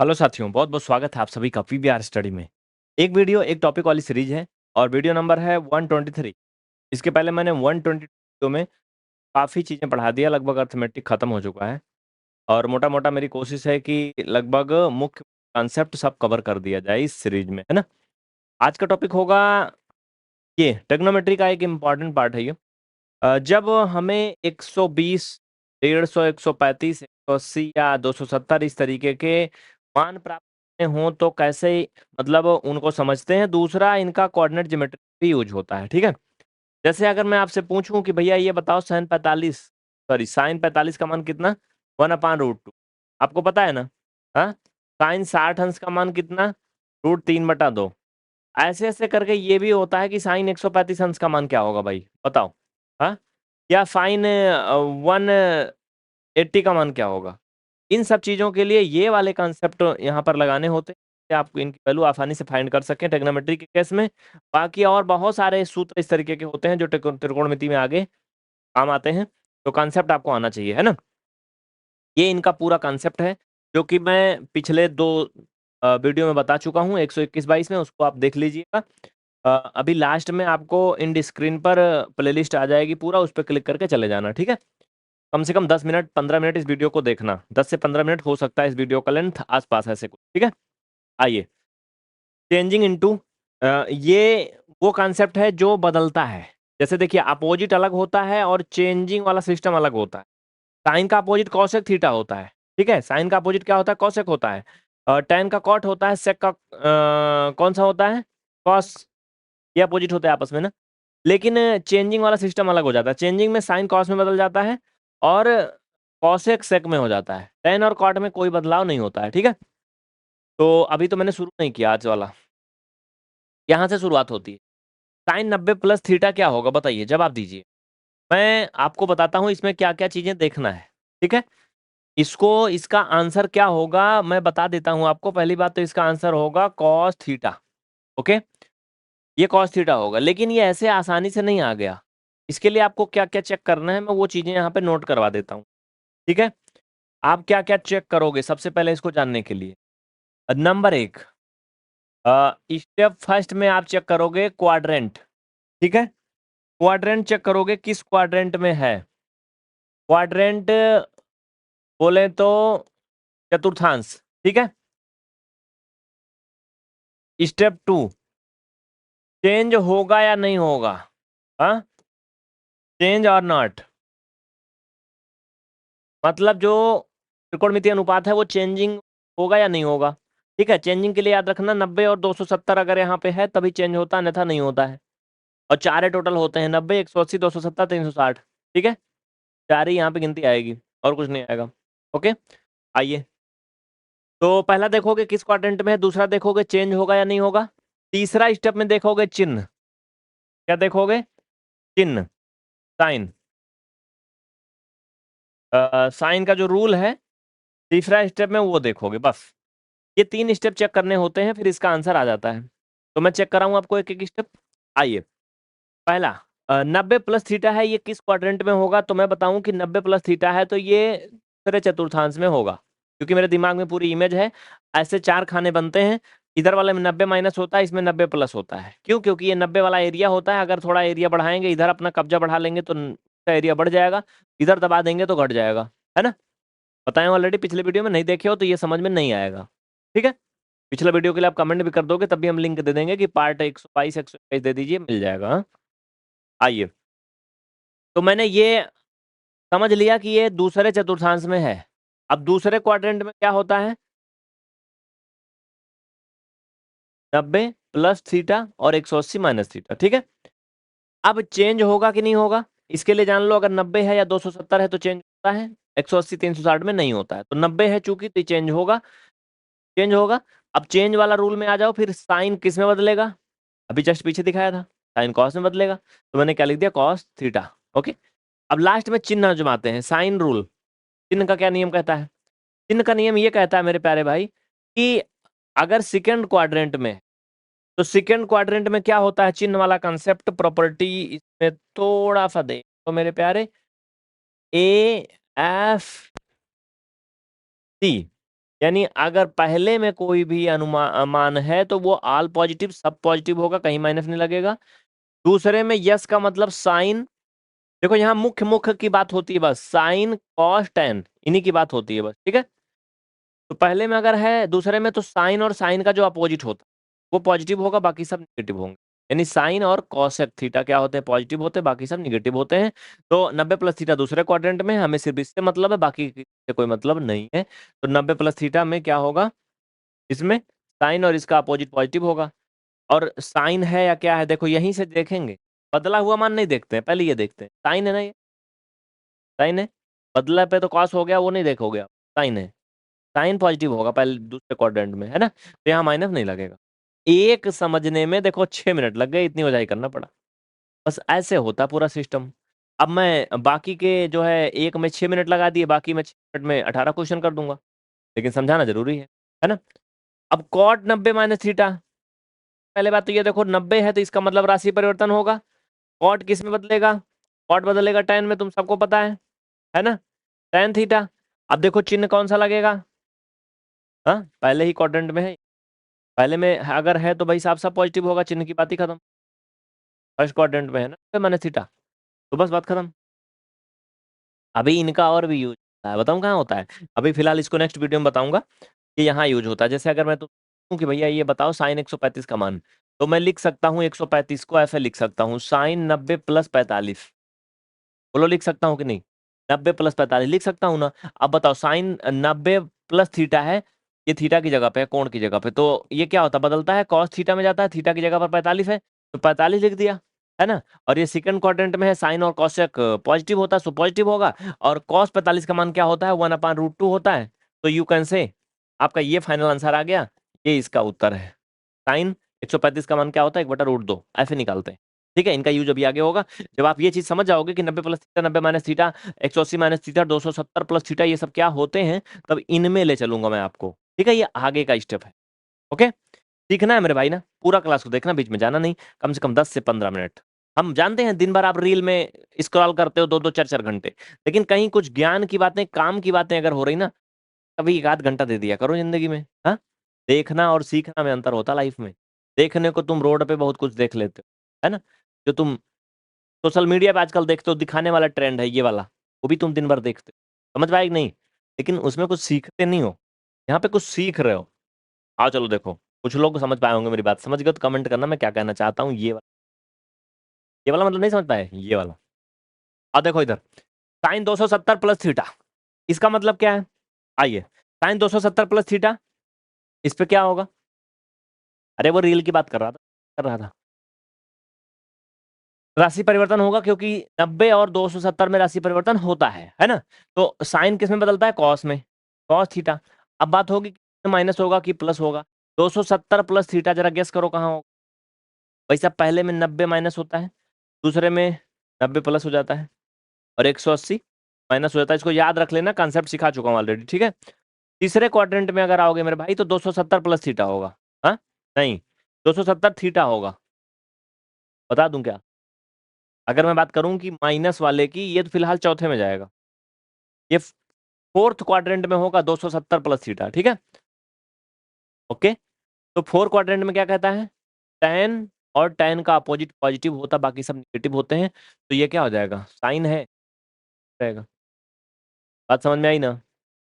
Hello साथियों, बहुत बहुत स्वागत है आप सभी का पीवीआर स्टडी में। एक वीडियो एक टॉपिक वाली सीरीज है और वीडियो नंबर है 123। इसके पहले मैंने 122 में काफ़ी चीज़ें पढ़ा दिया, लगभग अर्थमेटिक खत्म हो चुका है और मोटा मोटा मेरी कोशिश है कि लगभग मुख्य कॉन्सेप्ट सब कवर कर दिया जाए इस सीरीज में, है ना। आज का टॉपिक होगा ये ट्रिग्नोमेट्री का एक इम्पॉर्टेंट पार्ट है ये। जब हमें 120, 150, 135, 180 या 270 इस तरीके के मान प्राप्त करने हों तो कैसे मतलब उनको समझते हैं। दूसरा, इनका कोऑर्डिनेट ज्योमेट्री भी यूज होता है, ठीक है। जैसे अगर मैं आपसे पूछूं कि भैया ये बताओ साइन 45 का मान कितना, 1/√2। आपको पता है ना। हाँ, साइन 60 अंश का मान कितना, √3/2। ऐसे ऐसे करके ये भी होता है कि साइन 135 अंश का मान क्या होगा भाई बताओ। हाँ, या साइन 180 का मान क्या होगा। इन सब चीज़ों के लिए ये वाले कॉन्सेप्ट यहाँ पर लगाने होते हैं कि आप इनकी वैल्यू आसानी से फाइंड कर सकें ट्रिग्नोमेट्री के केस में। बाकी और बहुत सारे सूत्र इस तरीके के होते हैं जो त्रिकोणमिति में आगे काम आते हैं। तो कॉन्सेप्ट आपको आना चाहिए, है ना। ये इनका पूरा कॉन्सेप्ट है जो कि मैं पिछले दो वीडियो में बता चुका हूँ, 121-22 में, उसको आप देख लीजिएगा। अभी लास्ट में आपको इन स्क्रीन पर प्लेलिस्ट आ जाएगी, पूरा उस पर क्लिक करके चले जाना, ठीक है। कम से कम 10 मिनट 15 मिनट इस वीडियो को देखना, 10 से 15 मिनट हो सकता है इस वीडियो का लेंथ, आसपास ऐसे कुछ, ठीक है। आइए, चेंजिंग इनटू, ये वो कॉन्सेप्ट है जो बदलता है। जैसे देखिए, अपोजिट अलग होता है और चेंजिंग वाला सिस्टम अलग होता है। साइन का अपोजिट कॉसेक थीटा होता है, ठीक है। साइन का अपोजिट क्या होता है, कॉसेक होता है। और टेन का कॉट होता है, सेक का कौन सा होता है, कॉस। ये अपोजिट होते हैं आपस में ना। लेकिन चेंजिंग वाला सिस्टम अलग हो जाता है। चेंजिंग में साइन कॉस में बदल जाता है और कॉसेक सेक में हो जाता है। टेन और कॉट में कोई बदलाव नहीं होता है, ठीक है। तो अभी तो मैंने शुरू नहीं किया आज वाला, यहाँ से शुरुआत होती है। साइन 90 प्लस थीटा क्या होगा बताइए, जवाब दीजिए। मैं आपको बताता हूँ इसमें क्या क्या चीजें देखना है, ठीक है। इसको, इसका आंसर क्या होगा मैं बता देता हूं आपको। पहली बात तो इसका आंसर होगा कॉस थीटा, ओके। ये कॉस थीटा होगा, लेकिन ये ऐसे आसानी से नहीं आ गया। इसके लिए आपको क्या क्या चेक करना है मैं वो चीजें यहाँ पे नोट करवा देता हूँ, ठीक है। आप क्या क्या चेक करोगे सबसे पहले इसको जानने के लिए। नंबर एक, स्टेप फर्स्ट में आप चेक करोगे क्वाड्रेंट, ठीक है। क्वाड्रेंट चेक करोगे, किस क्वाड्रेंट में है। क्वाड्रेंट बोले तो चतुर्थांश, ठीक है। स्टेप टू, चेंज होगा या नहीं होगा। हाँ, चेंज और नॉट, मतलब जो त्रिकोणमितीय अनुपात है वो चेंजिंग होगा या नहीं होगा, ठीक है। चेंजिंग के लिए याद रखना 90 और 270 अगर यहाँ पे है तभी चेंज होता है, अन्यथा नहीं होता है। और चार टोटल होते हैं, 90, 180, 270, 360, ठीक है। चार ही यहाँ पे गिनती आएगी और कुछ नहीं आएगा, ओके। आइए, तो पहला देखोगे किस क्वाड्रेंट में है, दूसरा देखोगे चेंज होगा या नहीं होगा, तीसरा स्टेप में देखोगे चिन्ह। क्या देखोगे, चिन्ह, साइन। साइन का जो रूल है तीसरा स्टेप में वो देखोगे, बस। ये तीन स्टेप चेक करने होते हैं, फिर इसका आंसर आ जाता है। तो मैं चेक कराऊं आपको एक एक स्टेप। आइए, पहला, 90 प्लस थीटा है, ये किस क्वाड्रेंट में होगा। तो मैं बताऊं कि 90 प्लस थीटा है तो ये दूसरे चतुर्थांश में होगा, क्योंकि मेरे दिमाग में पूरी इमेज है। ऐसे चार खाने बनते हैं, इधर वाले में 90 माइनस होता है, इसमें 90 प्लस होता है। क्यों, क्योंकि ये 90 वाला एरिया होता है। अगर थोड़ा एरिया बढ़ाएंगे, इधर अपना कब्जा बढ़ा लेंगे तो एरिया बढ़ जाएगा, इधर दबा देंगे तो घट जाएगा, है ना। बताएं ऑलरेडी, पिछले वीडियो में नहीं देखे हो तो ये समझ में नहीं आएगा, ठीक है। पिछले वीडियो के लिए आप कमेंट भी कर दोगे तब भी हम लिंक दे देंगे कि पार्ट 122, 121 दे दीजिए, मिल जाएगा, हाँ? आइए, तो मैंने ये समझ लिया कि ये दूसरे चतुर्थांश में है। अब दूसरे क्वाड्रेंट में क्या होता है, 90 प्लस थीटा और 180 माइनस थीटा, ठीक है। अब चेंज होगा कि नहीं होगा, इसके लिए जान लो, अगर 90 है या 270 है तो चेंज होता है, 180 360 में नहीं होता है। तो 90 है चूंकि तो चेंज होगा, चेंज होगा। अब चेंज वाला रूल में आ जाओ, फिर साइन किस में बदलेगा, अभी जस्ट पीछे दिखाया था, साइन कॉस में बदलेगा। तो मैंने क्या लिख दिया, कॉस थीटा, ओके। अब लास्ट में चिन्ह जमाते हैं, साइन रूल। चिन्ह का क्या नियम कहता है, चिन्ह का नियम ये कहता है मेरे प्यारे भाई कि अगर सेकंड क्वाड्रेंट में, तो सेकंड क्वाड्रेंट में क्या होता है, चिन्ह वाला कंसेप्ट प्रॉपर्टी इसमें थोड़ा सा दे तो मेरे प्यारे, ए एफ सी, यानी अगर पहले में कोई भी अनुमान है तो वो ऑल पॉजिटिव, सब पॉजिटिव होगा, कहीं माइनस नहीं लगेगा। दूसरे में यस का मतलब साइन, देखो यहाँ मुख्य मुख्य की बात होती है बस, साइन कॉस टेन इन्हीं की बात होती है बस, ठीक है। तो पहले में अगर है, दूसरे में तो साइन और साइन का जो अपोजिट होता है वो पॉजिटिव होगा, बाकी सब निगेटिव होंगे। यानी साइन और कॉसेक थीटा क्या होते हैं, पॉजिटिव होते हैं, बाकी सब निगेटिव होते हैं। तो 90 प्लस थीटा दूसरे क्वाड्रेंट में, हमें सिर्फ इससे मतलब है, बाकी से कोई मतलब नहीं है। तो 90 प्लस थीटा में क्या होगा, इसमें साइन और इसका अपोजिट पॉजिटिव होगा। और साइन है या क्या है, देखो यहीं से देखेंगे, बदला हुआ मान नहीं देखते हैं, पहले ये देखते हैं साइन है ना, ये साइन है, बदला पे तो कॉस हो गया, वो नहीं देखोगे आप, साइन है, साइन पॉजिटिव होगा पहले दूसरे क्वाड्रेंट में, है ना, तो यहाँ माइनस नहीं लगेगा। एक समझने में देखो 6 मिनट लग गए, इतनी वजाई करना पड़ा, बस ऐसे होता पूरा सिस्टम। अब मैं बाकी के जो है, एक में 6 मिनट लगा दिए, बाकी में 6 मिनट में 18 क्वेश्चन कर दूंगा, लेकिन समझाना जरूरी है ना। अब कॉट 90 माइनस थीटा, पहले बात तो ये देखो 90 है तो इसका मतलब राशि परिवर्तन होगा। कॉट किस में बदलेगा, कॉट बदलेगा tan में, तुम सबको पता है ना, tan थीटा। अब देखो चिन्ह कौन सा लगेगा, हाँ पहले ही क्वाड्रेंट में है, पहले में अगर है तो भाई साहब सब पॉजिटिव होगा, चिन्ह की बात ही खत्म। फर्स्ट क्वाड्रेंट में है ना माइनस थीटा, तो बस बात खत्म। अभी इनका और भी यूज होता है, बताऊँ कहाँ होता है, अभी फिलहाल इसको नेक्स्ट वीडियो में बताऊंगा कि यहाँ यूज होता है। जैसे अगर मैं तो कि भैया ये बताओ साइन 135 का मान, तो मैं लिख सकता हूँ 135 को ऐसे लिख सकता हूँ, साइन 90 प्लस 45, बोलो लिख सकता हूँ कि नहीं, 90 प्लस 45 लिख सकता हूँ ना। अब बताओ साइन 90 प्लस थीटा है, ये थीटा की जगह पे है, कोण की जगह पे, तो ये क्या होता है, बदलता है, कॉस थीटा में जाता है, थीटा की जगह पर 45 है तो 45 लिख दिया, है ना। और ये सेकंड क्वाड्रेंट में है, साइन और कॉसेक पॉजिटिव होता है, सो पॉजिटिव होगा। और कॉस 45 का मान क्या होता है, 1/√2 होता है। तो यू कैन से, आपका ये फाइनल आंसर आ गया, ये इसका उत्तर है। साइन 135 का मान क्या होता है, 1/√2, ऐसे निकालते हैं, ठीक है। इनका यूज अभी आगे होगा, जब आप ये चीज समझ जाओगे कि 90 plus theta, 90 minus theta, 180 minus theta, 270 plus theta, ये सब क्या होते हैं, तब इनमें ले चलूंगा मैं आपको, ठीक है। ये आगे का स्टेप है, ओके। सीखना है मेरे भाई ना, पूरा क्लास को देखना, बीच में जाना नहीं, कम से कम 10 से 15 मिनट। हम जानते हैं दिन भर आप रील में स्क्रॉल करते हो 2-2 4-4 घंटे, लेकिन कहीं कुछ ज्ञान की बातें, काम की बातें अगर हो रही ना, कभी एक आध घंटा दे दिया करो जिंदगी में, हाँ। देखना और सीखना में अंतर होता लाइफ में। देखने को तुम रोड पे बहुत कुछ देख लेते हो, है ना, जो तुम सोशल मीडिया पे आजकल देखते हो, दिखाने वाला ट्रेंड है ये वाला, वो भी तुम दिन भर देखते हो, समझ पाए कि नहीं, लेकिन उसमें कुछ सीखते नहीं हो, यहाँ पे कुछ सीख रहे हो। आओ चलो देखो, कुछ लोग समझ पाए होंगे मेरी बात, समझ गए तो कमेंट करना मैं क्या कहना चाहता हूँ, ये वाला मतलब नहीं समझ पाए, ये वाला। अब देखो इधर, साइन 270 प्लस थीटा, इसका मतलब क्या है, आइए, साइन 270 प्लस थीटा, इस पे क्या होगा, अरे वो रील की बात कर रहा था, राशि परिवर्तन होगा, क्योंकि 90 और 270 में राशि परिवर्तन होता है ना। तो साइन किस में बदलता है, कॉस में, कॉस थीटा। अब बात होगी माइनस होगा कि प्लस होगा, 270 प्लस थीटा, जरा गेस करो कहाँ होगा। भाई साहब पहले में 90 माइनस होता है, दूसरे में 90 प्लस हो जाता है, और 180 माइनस हो जाता है। इसको याद रख लेना, कॉन्सेप्ट सिखा चुका हूँ ऑलरेडी, ठीक है। तीसरे क्वाड्रेंट में अगर आओगे मेरे भाई, तो 270 प्लस थीटा होगा, हाँ नहीं, 270 थीटा होगा, बता दूं क्या, अगर मैं बात करूं कि माइनस वाले की, ये तो फिलहाल चौथे में जाएगा, ये फोर्थ क्वाड्रेंट में होगा 270 प्लस थीटा, ठीक है, ओके। तो फोर्थ क्वाड्रेंट में क्या कहता है, tan, और tan का अपोजिट पॉजिटिव होता, बाकी सब निगेटिव होते हैं, तो ये क्या हो जाएगा, साइन है रहेगा। बात समझ में आई ना,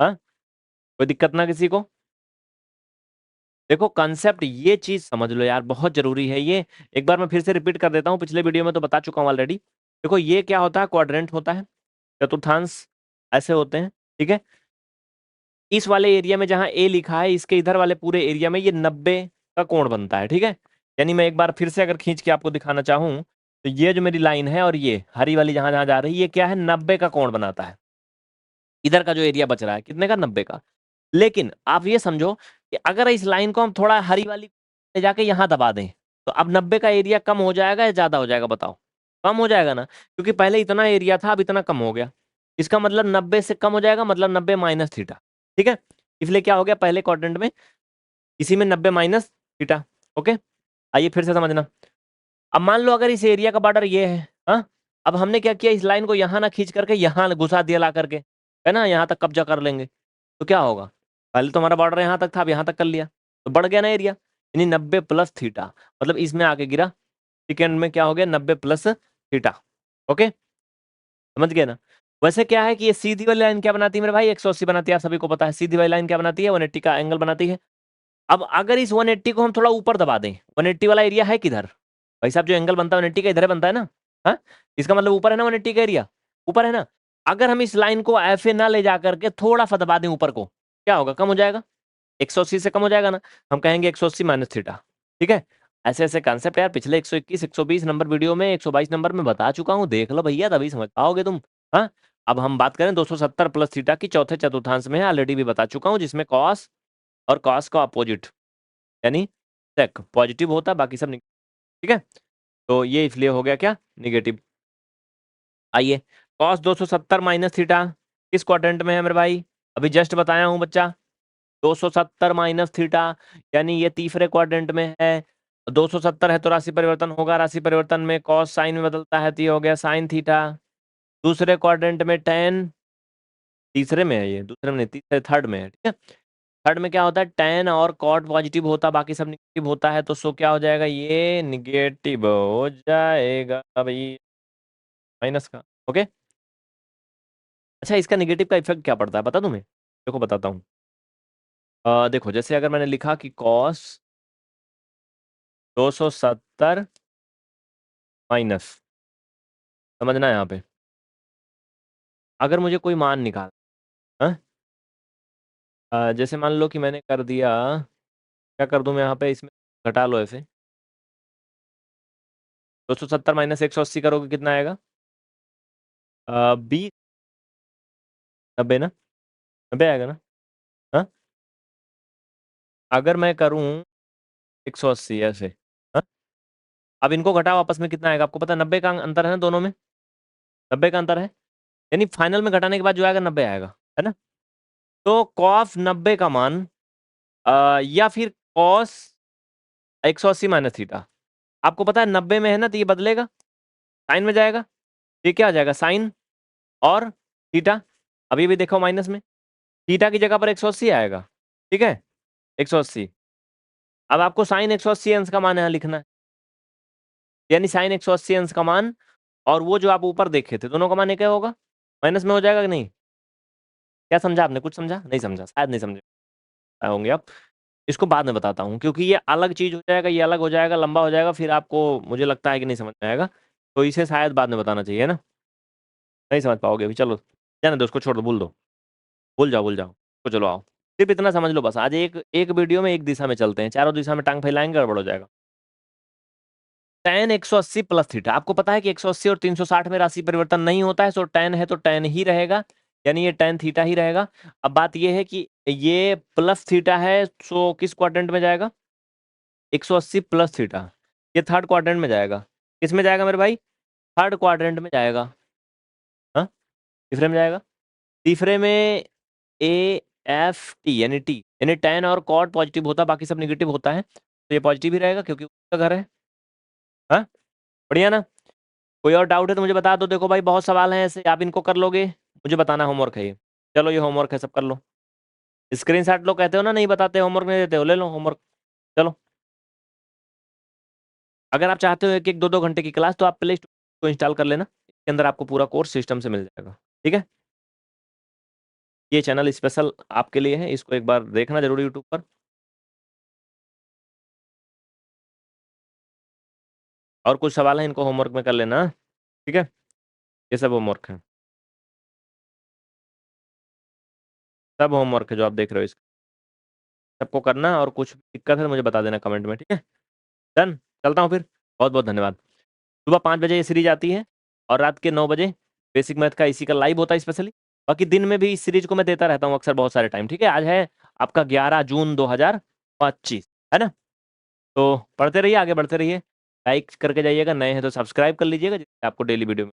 हाँ, कोई दिक्कत ना किसी को। देखो कंसेप्ट, ये चीज समझ लो यार, बहुत जरूरी है ये। एक बार मैं फिर से रिपीट कर देता हूँ, पिछले वीडियो में तो बता चुका हूँ ऑलरेडी। देखो ये क्या होता है, क्वाड्रेंट होता है, चतुर्थांश ऐसे होते हैं, ठीक है। इस वाले एरिया में जहां ए लिखा है, इसके इधर वाले पूरे एरिया में ये 90 का कोण बनता है, ठीक है। यानी मैं एक बार फिर से अगर खींच के आपको दिखाना चाहूं, तो ये जो मेरी लाइन है और ये हरी वाली जहां जहां जा रही है, ये क्या है, 90 का कोण बनाता है। इधर का जो एरिया बच रहा है कितने का, 90 का। लेकिन आप ये समझो कि अगर इस लाइन को हम थोड़ा हरी वाली ले जाके यहाँ दबा दें, तो अब 90 का एरिया कम हो जाएगा या ज्यादा हो जाएगा, बताओ। कम हो जाएगा ना, क्योंकि पहले इतना एरिया था, अब इतना कम हो गया। इसका मतलब 90 से कम हो जाएगा, मतलब 90 माइनस थीटा, ठीक है। इसलिए क्या हो गया, पहले क्वाड्रेंट में इसी में 90 माइनस थीटा, ओके। आइए फिर से समझना। अब मान लो अगर इस एरिया का बॉर्डर ये है, हाँ, अब हमने क्या किया, इस लाइन को यहाँ ना खींच करके यहाँ घुसा दिया ला करके, है ना, यहाँ तक कब्जा कर लेंगे, तो क्या होगा, पहले तो हमारा बॉर्डर यहाँ तक था, अब यहाँ तक कर लिया, तो बढ़ गया ना एरिया, यानी 90 प्लस थीटा, मतलब इसमें आके गिरा, सेकेंड में क्या हो गया 90 प्लस थीटा। ओके, समझ गए ना। वैसे क्या है कि ये सीधी वाली लाइन क्या बनाती है मेरे भाई, 180 बनाती है, आप सभी को पता है। सीधी वाली लाइन क्या बनाती है, 180 का एंगल बनाती है। अब अगर इस 180 को हम थोड़ा ऊपर दबा दें, 180 वाला एरिया है किधर भाई साहब, जो एंगल बनता है 180 का इधर बनता है ना, हाँ, इसका मतलब ऊपर है ना 180 का एरिया, ऊपर है ना। अगर हम इस लाइन को ऐसे ना ले जा करके थोड़ा सा दबा दें ऊपर को, क्या होगा, कम हो जाएगा, 180 से कम हो जाएगा ना, हम कहेंगे 180 माइनस थीटा। ठीक है, ऐसे ऐसे कांसेप्ट यार पिछले 121 120 नंबर वीडियो में, 122 नंबर में बता चुका हूँ, देख लो भैया, तभी समझ पाओगे तुम। हाँ, अब हम बात करें 270 प्लस थीटा की, चौथे चतुर्थांश में है, ऑलरेडी भी बता चुका हूँ, जिसमें कॉस और कॉस का अपोजिट यानी सेक पॉजिटिव होता है, बाकी सब ठीक है, तो ये इसलिए हो गया क्या, निगेटिव। आइए, कॉस 270 माइनस थीटा किस क्वाड्रेंट में है मेरे भाई, अभी जस्ट बताया हूँ बच्चा, 270 माइनस थीटा, यानी ये तीसरे क्वाड्रेंट में है। 270 है तो राशि परिवर्तन होगा, राशि परिवर्तन में कॉस साइन में बदलता है, तो ये हो गया साइन थीटा। दूसरे क्वाड्रेंट में टेन, तीसरे में है ये, दूसरे में नहीं, तीसरे थर्ड में है, ठीक है। थर्ड में क्या होता है, टेन और कॉट पॉजिटिव होता, बाकी सब निगेटिव होता है, तो सो क्या हो जाएगा, ये निगेटिव हो जाएगा भाई, माइनस का। ओके, अच्छा, इसका निगेटिव का इफेक्ट क्या पड़ता है बता दूं मैं, देखो बताता हूँ। देखो, जैसे अगर मैंने लिखा कि कॉस 270 माइनस, समझना है यहाँ पे, अगर मुझे कोई मान निकाल, हाँ, जैसे मान लो कि मैंने कर दिया, क्या कर दूं मैं यहाँ पे, इसमें घटा लो ऐसे, 270 माइनस 180 करोगे कितना आएगा, 20, 90 ना, 90 आएगा ना, हाँ, अगर मैं करूँ 180 ऐसे, हाँ, अब इनको घटाओ आपस में कितना आएगा, आपको पता है 90 का अंतर है ना दोनों में, 90 का अंतर है, यानी फाइनल में घटाने के बाद जो आएगा 90 आएगा, है ना। तो कॉस 90 का मान, या फिर कॉस 180 माइनस थीटा, आपको पता है 90 में है ना, तो ये बदलेगा, साइन में जाएगा, ये क्या आ जाएगा, साइन और थीटा, अभी भी देखो माइनस में, थीटा की जगह पर 180 आएगा, ठीक है, 180। अब आपको साइन 180 अंश का मान यहाँ लिखना है, यानी साइन 180 अंश का मान और वो जो आप ऊपर देखे थे, दोनों का मान क्या होगा, माइनस में हो जाएगा कि नहीं। क्या समझा आपने, कुछ समझा, नहीं समझा, शायद नहीं समझे होंगे आप, इसको बाद में बताता हूँ, क्योंकि ये अलग चीज हो जाएगा, ये अलग हो जाएगा, लंबा हो जाएगा, फिर आपको मुझे लगता है कि नहीं समझ में आएगा, तो इसे शायद बाद में बताना चाहिए ना, नहीं समझ पाओगे अभी, चलो जाने दो, उसको छोड़ दो, भूल दो, भूल जाओ भूल जाओ, तो चलो आओ, सिर्फ इतना समझ लो बस, आज एक एक वीडियो में एक दिशा में चलते हैं, चारों दिशा में टांग फैलाएंगे गड़बड़ हो जाएगा। tan 180 प्लस थीटा, आपको पता है कि 180 और 360 में राशि परिवर्तन नहीं होता है, सो tan है तो tan ही रहेगा, यानी ये tan थीटा ही रहेगा। अब बात ये है कि ये प्लस थीटा है, सो किस क्वाड्रेंट में जाएगा, 180 प्लस थीटा, ये थर्ड क्वाड्रेंट में जाएगा, किस में जाएगा मेरे भाई, थर्ड क्वाड्रेंट में जाएगा, हाँ, तीसरे में जाएगा, तीसरे में ए एफ टी यानी टी, यानी tan और cot पॉजिटिव होता है, बाकी सब निगेटिव होता है, तो ये पॉजिटिव ही रहेगा क्योंकि उसका घर है, हाँ, बढ़िया ना। कोई और डाउट है तो मुझे बता दो, देखो भाई बहुत सवाल हैं ऐसे, आप इनको कर लोगे, मुझे बताना, होमवर्क है ये, चलो ये होमवर्क है, सब कर लो, स्क्रीनशॉट लो, कहते हो ना नहीं बताते, होमवर्क नहीं देते हो, ले लो होमवर्क, चलो। अगर आप चाहते हो एक एक दो दो घंटे की क्लास, तो आप प्ले स्टोर को इंस्टॉल कर लेना, इसके अंदर आपको पूरा कोर्स सिस्टम से मिल जाएगा, ठीक है। ये चैनल स्पेशल आपके लिए है, इसको एक बार देखना जरूरी यूट्यूब पर। और कुछ सवाल है, इनको होमवर्क में कर लेना, ठीक है, ये सब होमवर्क है, सब होमवर्क है जो आप देख रहे हो, इसको सबको करना, और कुछ दिक्कत है तो मुझे बता देना कमेंट में, ठीक है, डन, चलता हूँ फिर, बहुत बहुत धन्यवाद। सुबह 5 बजे ये सीरीज आती है, और रात के 9 बजे बेसिक मैथ का इसी का लाइव होता है स्पेशली, बाकी दिन में भी इस सीरीज को मैं देता रहता हूँ अक्सर बहुत सारे टाइम, ठीक है। आज है आपका 11 जून 2025, है ना, तो पढ़ते रहिए, आगे बढ़ते रहिए, लाइक करके जाइएगा, नए हैं तो सब्सक्राइब कर लीजिएगा, जिससे आपको डेली वीडियो